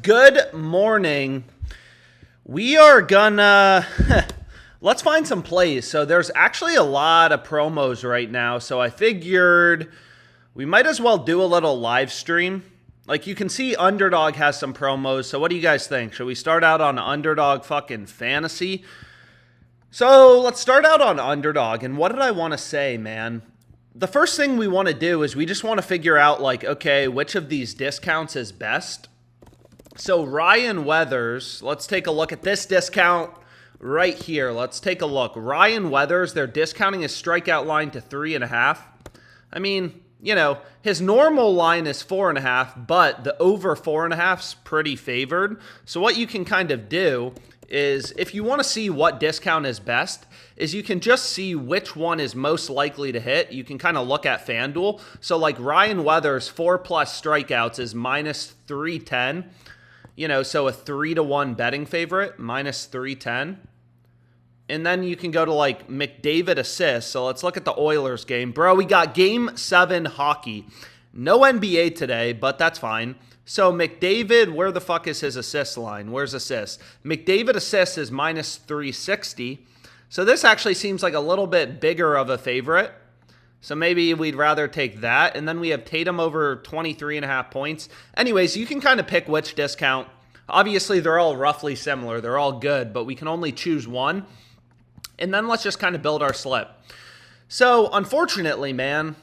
Good morning. We are gonna let's find some plays. So there's actually a lot of promos right now, so I figured we might as well do a little live stream. Like, you can see Underdog has some promos, so what do you guys think? Should we start out on Underdog fucking Fantasy? So let's start out on Underdog, and what did I want to say, man? The first thing we want to do is we just want to figure out, like, okay, which of these discounts is best? So Ryan Weathers, let's take a look at this discount right here. Let's take a look. Ryan Weathers, they're discounting his strikeout line to 3.5. I mean, you know, his normal line is 4.5, but the over 4.5 is pretty favored. So what you can kind of do is, if you want to see what discount is best, is you can just see which one is most likely to hit. You can kind of look at FanDuel. So like Ryan Weathers, 4+ strikeouts is minus 310. You know, so a 3-1 betting favorite, minus 310. And then you can go to like McDavid assists. So let's look at the Oilers game. Bro, we got Game 7 hockey. No NBA today, but that's fine. So McDavid, where the fuck is his assist line? Where's assists? McDavid assists is minus 360. So this actually seems like a little bit bigger of a favorite. So maybe we'd rather take that. And then we have Tatum over 23.5 points. Anyways, you can kind of pick which discount. Obviously, they're all roughly similar. They're all good, but we can only choose one. And then let's just kind of build our slip. So unfortunately, man,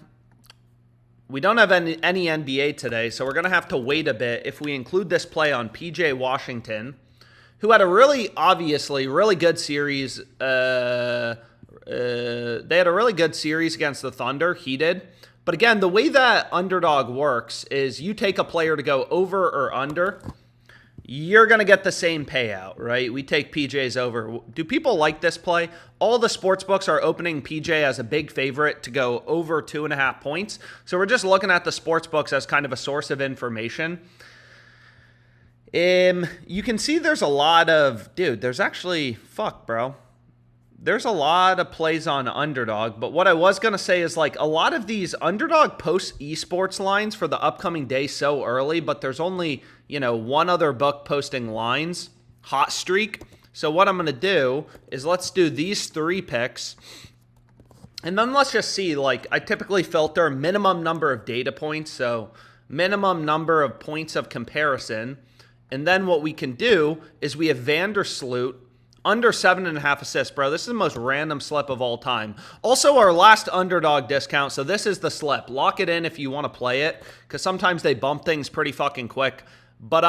we don't have any NBA today, so we're going to have to wait a bit if we include this play on PJ Washington, who had a really good series. They had a really good series against the Thunder. He did. But again, the way that Underdog works is you take a player to go over or under. You're going to get the same payout, right? We take PJ's over. Do people like this play? All the sports books are opening PJ as a big favorite to go over 2.5 points. So we're just looking at the sports books as kind of a source of information. You can see there's a lot of... Dude, there's actually... Fuck, bro. There's a lot of plays on Underdog, but what I was going to say is, like, a lot of these Underdog posts esports lines for the upcoming day so early, but there's only, you know, one other book posting lines, Hot Streak. So what I'm going to do is let's do these 3 picks, and then let's just see, like, I typically filter minimum number of data points, so minimum number of points of comparison, and then what we can do is we have Vandersloot, under 7.5 assists, bro. This is the most random slip of all time. Also, our last Underdog discount, so this is the slip. Lock it in if you want to play it, because sometimes they bump things pretty fucking quick. But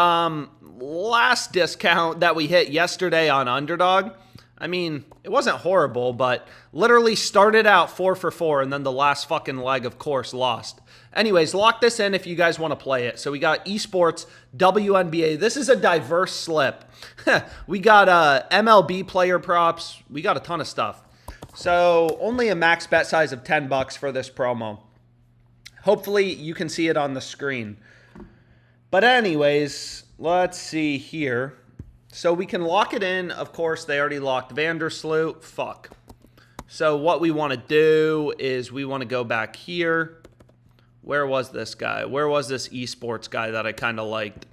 last discount that we hit yesterday on Underdog, I mean, it wasn't horrible, but literally started out 4 for 4, and then the last fucking leg, of course, lost. Anyways, lock this in if you guys want to play it. So we got esports, WNBA. This is a diverse slip. We got MLB player props. We got a ton of stuff. So only a max bet size of $10 for this promo. Hopefully you can see it on the screen. But anyways, let's see here. So we can lock it in. Of course, they already locked Vandersloot. Fuck. So what we want to do is we want to go back here. Where was this guy? Where was this esports guy that I kind of liked?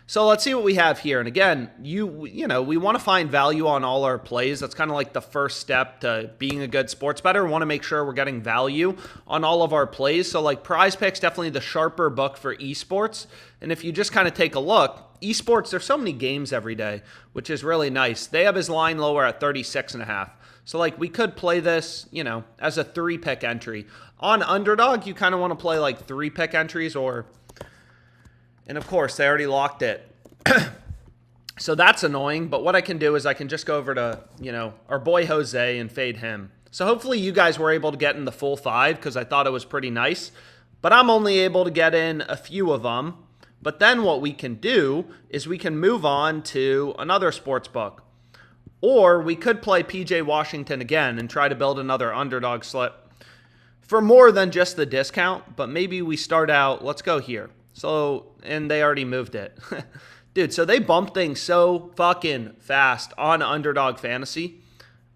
So let's see what we have here. And again, you know, we want to find value on all our plays. That's kind of like the first step to being a good sports bettor. We want to make sure we're getting value on all of our plays. So like PrizePicks, definitely the sharper book for esports. And if you just kind of take a look, esports, there's so many games every day, which is really nice. They have his line lower at 36.5. So like we could play this, you know, as a 3-pick entry. On Underdog, you kind of want to play like 3-pick entries or... And of course, they already locked it. So that's annoying. But what I can do is I can just go over to, you know, our boy Jose and fade him. So hopefully you guys were able to get in the full 5 because I thought it was pretty nice. But I'm only able to get in a few of them. But then what we can do is we can move on to another sports book. Or we could play PJ Washington again and try to build another Underdog slip for more than just the discount. But maybe we start out, let's go here. So, and they already moved it. Dude, so they bump things so fucking fast on Underdog Fantasy.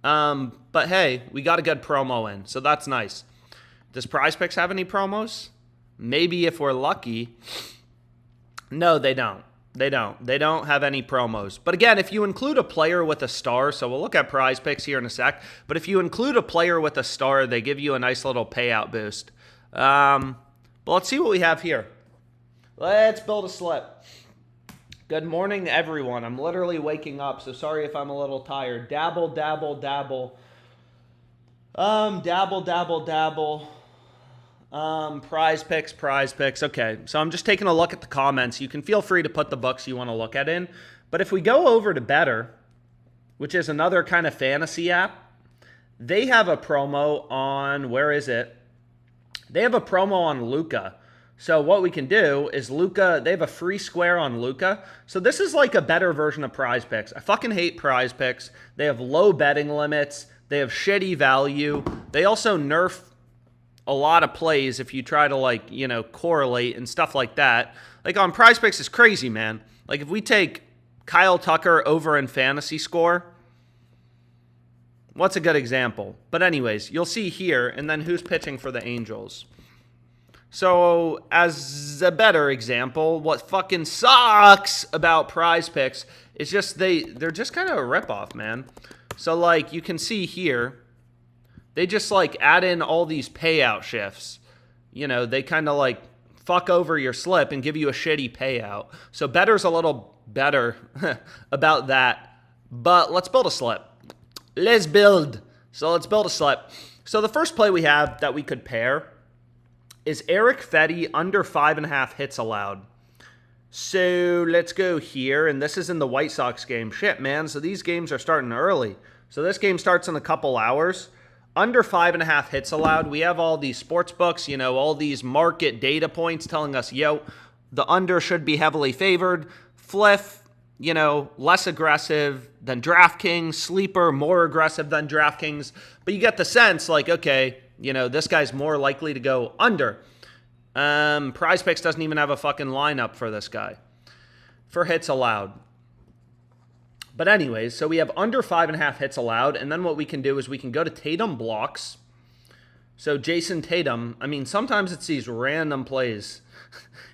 But hey, we got a good promo in, so that's nice. Does PrizePicks have any promos? Maybe if we're lucky. No, they don't. They don't. They don't have any promos. But again, if you include a player with a star, so we'll look at PrizePicks here in a sec, but if you include a player with a star, they give you a nice little payout boost. But let's see what we have here. Let's build a slip. Good morning, everyone. I'm literally waking up, so sorry if I'm a little tired. Dabble, dabble, dabble. Dabble, dabble, dabble. PrizePicks. Okay, so I'm just taking a look at the comments. You can feel free to put the books you want to look at in. But if we go over to Better, which is another kind of fantasy app, they have a promo on, where is it? They have a promo on Luka. So what we can do is Luka, they have a free square on Luka. So this is like a better version of PrizePicks. I fucking hate PrizePicks. They have low betting limits. They have shitty value. They also nerf a lot of plays if you try to, like, you know, correlate and stuff like that. Like on PrizePicks is crazy, man. Like if we take Kyle Tucker over in fantasy score, what's a good example? But anyways, you'll see here, and then who's pitching for the Angels. So as a better example, what fucking sucks about PrizePicks is just they're just kind of a ripoff, man. So like you can see here, they just like add in all these payout shifts. You know, they kind of like fuck over your slip and give you a shitty payout. So Better's a little better about that. But let's build a slip. Let's build. So let's build a slip. So the first play we have that we could pair is Eric Fetty under 5.5 hits allowed. So let's go here, and this is in the White Sox game. Shit, man, so these games are starting early. So this game starts in a couple hours. Under 5.5 hits allowed. We have all these sports books, you know, all these market data points telling us, yo, the under should be heavily favored. Fliff, you know, less aggressive than DraftKings. Sleeper, more aggressive than DraftKings. But you get the sense, like, okay, you know, this guy's more likely to go under. PrizePicks doesn't even have a fucking lineup for this guy for hits allowed. But anyways, so we have under 5.5 hits allowed, and then what we can do is we can go to Tatum blocks. So Jason Tatum, I mean, sometimes it's these random plays.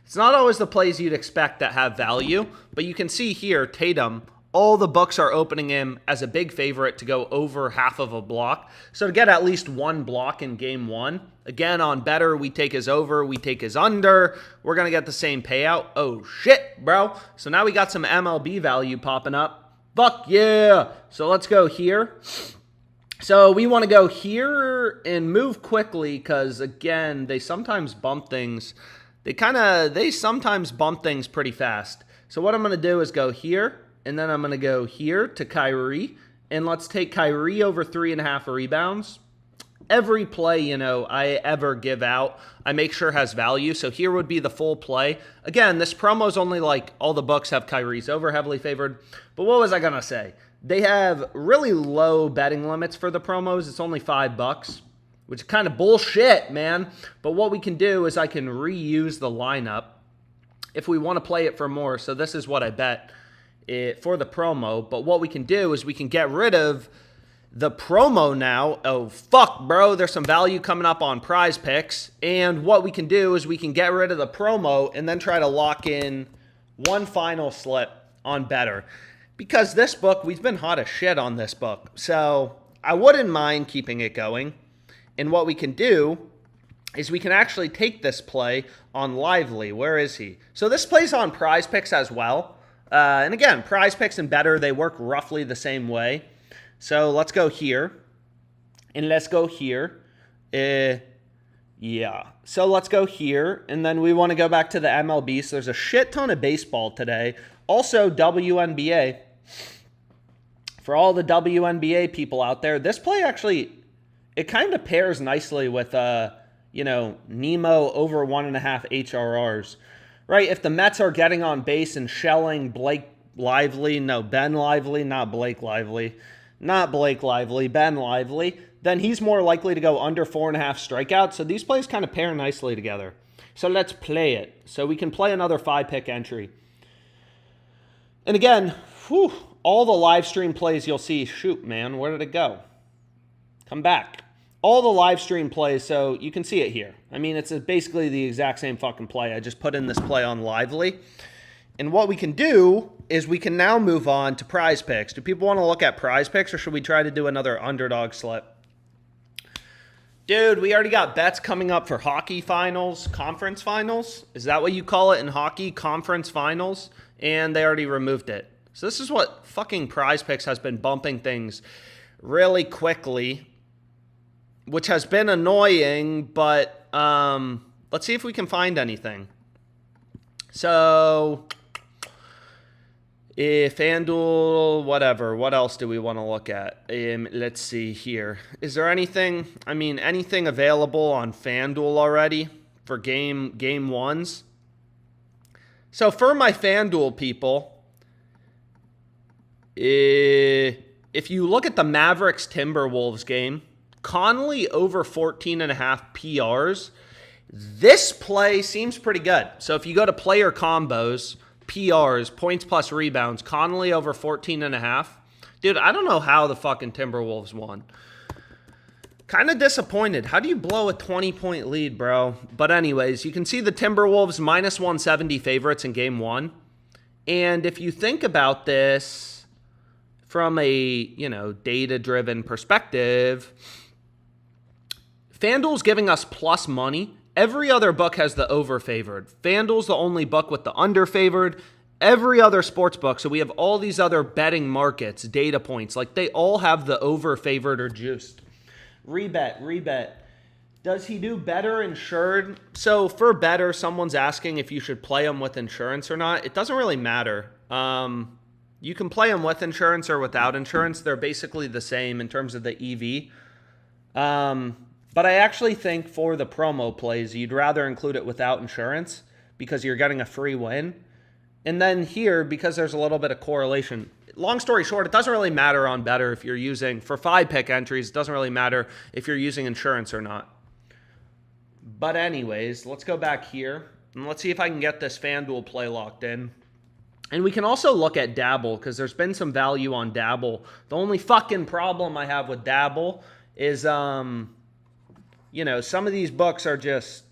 It's not always the plays you'd expect that have value, but you can see here, Tatum, all the books are opening him as a big favorite to go over half of a block. So to get at least one block in game one, again, on Better, we take his over, we take his under. We're going to get the same payout. Oh, shit, bro. So now we got some MLB value popping up. Fuck yeah. So let's go here. So we want to go here and move quickly because, again, they sometimes bump things. They sometimes bump things pretty fast. So what I'm going to do is go here. And then I'm going to go here to Kyrie. And let's take Kyrie over 3.5 rebounds. Every play, you know, I ever give out, I make sure has value. So here would be the full play. Again, this promo is only like all the books have Kyrie's over heavily favored. But what was I going to say? They have really low betting limits for the promos. It's only $5, which is kind of bullshit, man. But what we can do is I can reuse the lineup if we want to play it for more. So this is what I bet for the promo, but what we can do is we can get rid of the promo now. Oh, fuck, bro. There's some value coming up on PrizePicks, and what we can do is we can get rid of the promo and then try to lock in one final slip on Better. Because this book, we've been hot as shit on this book, so I wouldn't mind keeping it going. And what we can do is we can actually take this play on Lively. Where is he? So this plays on PrizePicks as well. And again, PrizePicks and Better, they work roughly the same way. So let's go here. And let's go here. Yeah. So let's go here. And then we want to go back to the MLB. So there's a shit ton of baseball today. Also, WNBA. For all the WNBA people out there, this play actually, it kind of pairs nicely with, you know, Nemo over 1.5 HRRs. Right, if the Mets are getting on base and shelling Ben Lively, not Ben Lively, then he's more likely to go under 4.5 strikeouts. So these plays kind of pair nicely together. So let's play it. So we can play another 5-pick entry. And again, all the live stream plays you'll see. Shoot, man, where did it go? Come back. All the live stream plays, so you can see it here. I mean, it's basically the exact same fucking play. I just put in this play on Lively. And what we can do is we can now move on to PrizePicks. Do people want to look at PrizePicks, or should we try to do another underdog slip? Dude, we already got bets coming up for hockey finals, conference finals. Is that what you call it in hockey? Conference finals? And they already removed it. So this is what fucking PrizePicks has been bumping things really quickly, which has been annoying, but let's see if we can find anything. So, FanDuel, whatever. What else do we want to look at? Let's see here. Is there anything, anything available on FanDuel already for game ones? So for my FanDuel people, if you look at the Mavericks Timberwolves game, Conley over 14.5 PRs. This play seems pretty good. So if you go to player combos, PRs, points plus rebounds, Conley over 14.5. Dude, I don't know how the fucking Timberwolves won. Kind of disappointed. How do you blow a 20-point lead, bro? But anyways, you can see the Timberwolves minus 170 favorites in game one. And if you think about this from a, data-driven perspective, FanDuel's giving us plus money. Every other book has the over favored. FanDuel's the only book with the under favored. Every other sports book, so we have all these other betting markets, data points, like they all have the over favored or juiced. Rebet. Does he do better insured? So for better, someone's asking if you should play him with insurance or not. It doesn't really matter. You can play him with insurance or without insurance. They're basically the same in terms of the EV. But I actually think for the promo plays, you'd rather include it without insurance because you're getting a free win. And then here, because there's a little bit of correlation. Long story short, it doesn't really matter on better if you're using, for 5-pick entries, it doesn't really matter if you're using insurance or not. But anyways, let's go back here. And let's see if I can get this FanDuel play locked in. And we can also look at Dabble because there's been some value on Dabble. The only fucking problem I have with Dabble is, some of these books are just,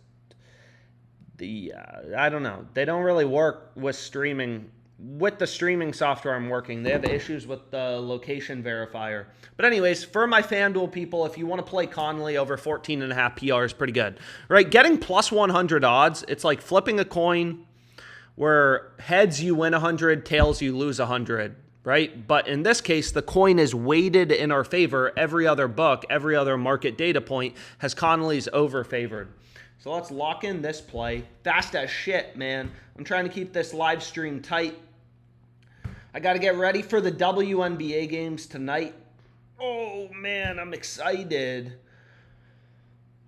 I don't know. They don't really work with streaming. With the streaming software I'm working, they have issues with the location verifier. But anyways, for my FanDuel people, if you want to play Conley over 14.5 PR is pretty good. Right? Getting plus 100 odds, it's like flipping a coin where heads you win 100, tails you lose 100. Right? But in this case, the coin is weighted in our favor. Every other book, every other market data point has Conley's over favored. So let's lock in this play. Fast as shit, man. I'm trying to keep this live stream tight. I got to get ready for the WNBA games tonight. Oh, man, I'm excited.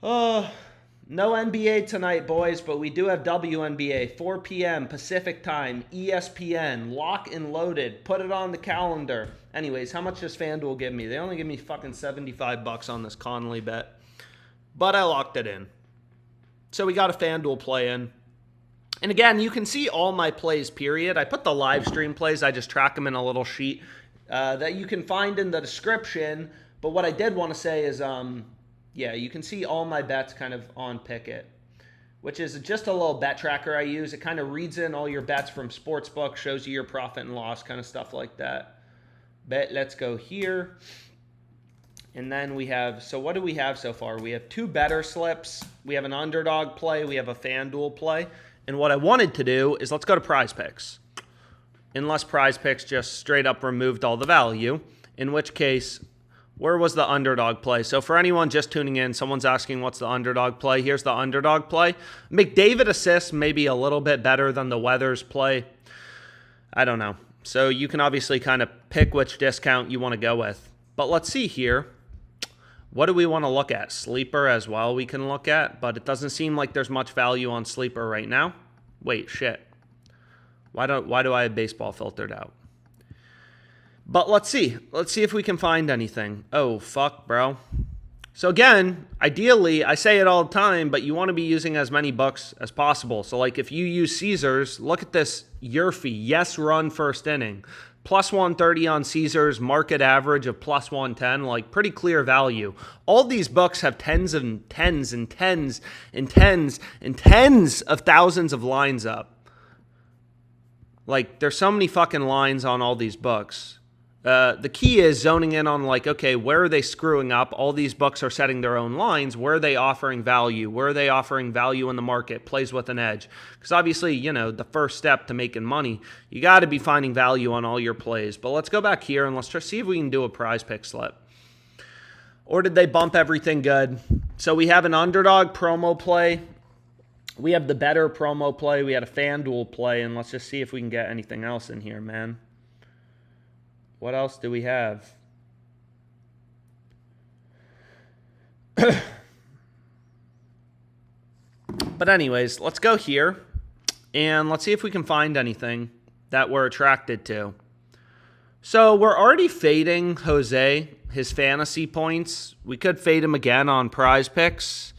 No NBA tonight, boys, but we do have WNBA, 4 p.m. Pacific time, ESPN, lock and loaded. Put it on the calendar. Anyways, how much does FanDuel give me? They only give me fucking $75 on this Conley bet, but I locked it in. So we got a FanDuel play in. And again, you can see all my plays, period. I put the live stream plays. I just track them in a little sheet that you can find in the description. But what I did want to say is, you can see all my bets kind of on Pickit, which is just a little bet tracker I use. It kind of reads in all your bets from Sportsbook, shows you your profit and loss, kind of stuff like that. But let's go here. And then we have, so what do we have so far? We have 2 better slips. We have an underdog play. We have a FanDuel play. And what I wanted to do is let's go to PrizePicks. Unless PrizePicks just straight up removed all the value, in which case, where was the underdog play? So for anyone just tuning in, someone's asking what's the underdog play. Here's the underdog play. McDavid assists maybe a little bit better than the Weathers play. I don't know. So you can obviously kind of pick which discount you want to go with. But let's see here. What do we want to look at? Sleeper as well we can look at, but it doesn't seem like there's much value on Sleeper right now. Wait, shit. Why do I have baseball filtered out? But let's see. Let's see if we can find anything. Oh, fuck, bro. So again, ideally, I say it all the time, but you want to be using as many books as possible. So like if you use Caesars, look at this Yurfie, yes run first inning. Plus 130 on Caesars, market average of plus 110, like pretty clear value. All these books have tens and tens and tens and tens and tens of thousands of lines up. Like, there's so many fucking lines on all these books. The key is zoning in on, like, okay, where are they screwing up? All these books are setting their own lines. Where are they offering value? Where are they offering value in the market? Plays with an edge. Because obviously, the first step to making money, you got to be finding value on all your plays. But let's go back here and let's try see if we can do a PrizePicks slip. Or did they bump everything good? So we have an Underdog promo play. We have the better promo play. We had a FanDuel play. And let's just see if we can get anything else in here, man. What else do we have? But anyways, let's go here. And let's see if we can find anything that we're attracted to. So we're already fading Jose, his fantasy points. We could fade him again on PrizePicks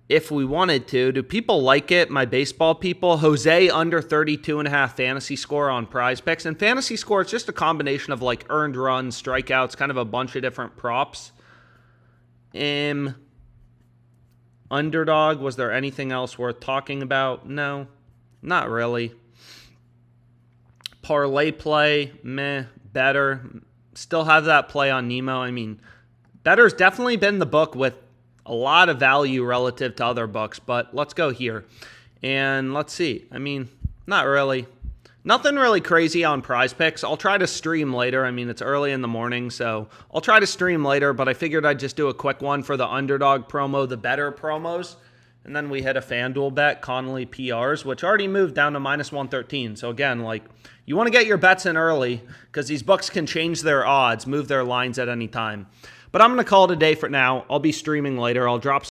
if we wanted to. Do people like it, my baseball people? Jose under 32.5 fantasy score on PrizePicks. And fantasy score is just a combination of like earned runs, strikeouts, kind of a bunch of different props. Underdog, was there anything else worth talking about? No, not really. ParlayPlay, meh, better. Still have that play on Nemo. I mean, better's definitely been the book with a lot of value relative to other books, but let's go here. And let's see. I mean, not really. Nothing really crazy on PrizePicks. I'll try to stream later. I mean, it's early in the morning, so I'll try to stream later, but I figured I'd just do a quick one for the Underdog promo, the better promos. And then we hit a FanDuel bet, Connolly PRs, which already moved down to -113. So again, like, you want to get your bets in early because these books can change their odds, move their lines at any time. But I'm going to call it a day for now. I'll be streaming later. I'll drop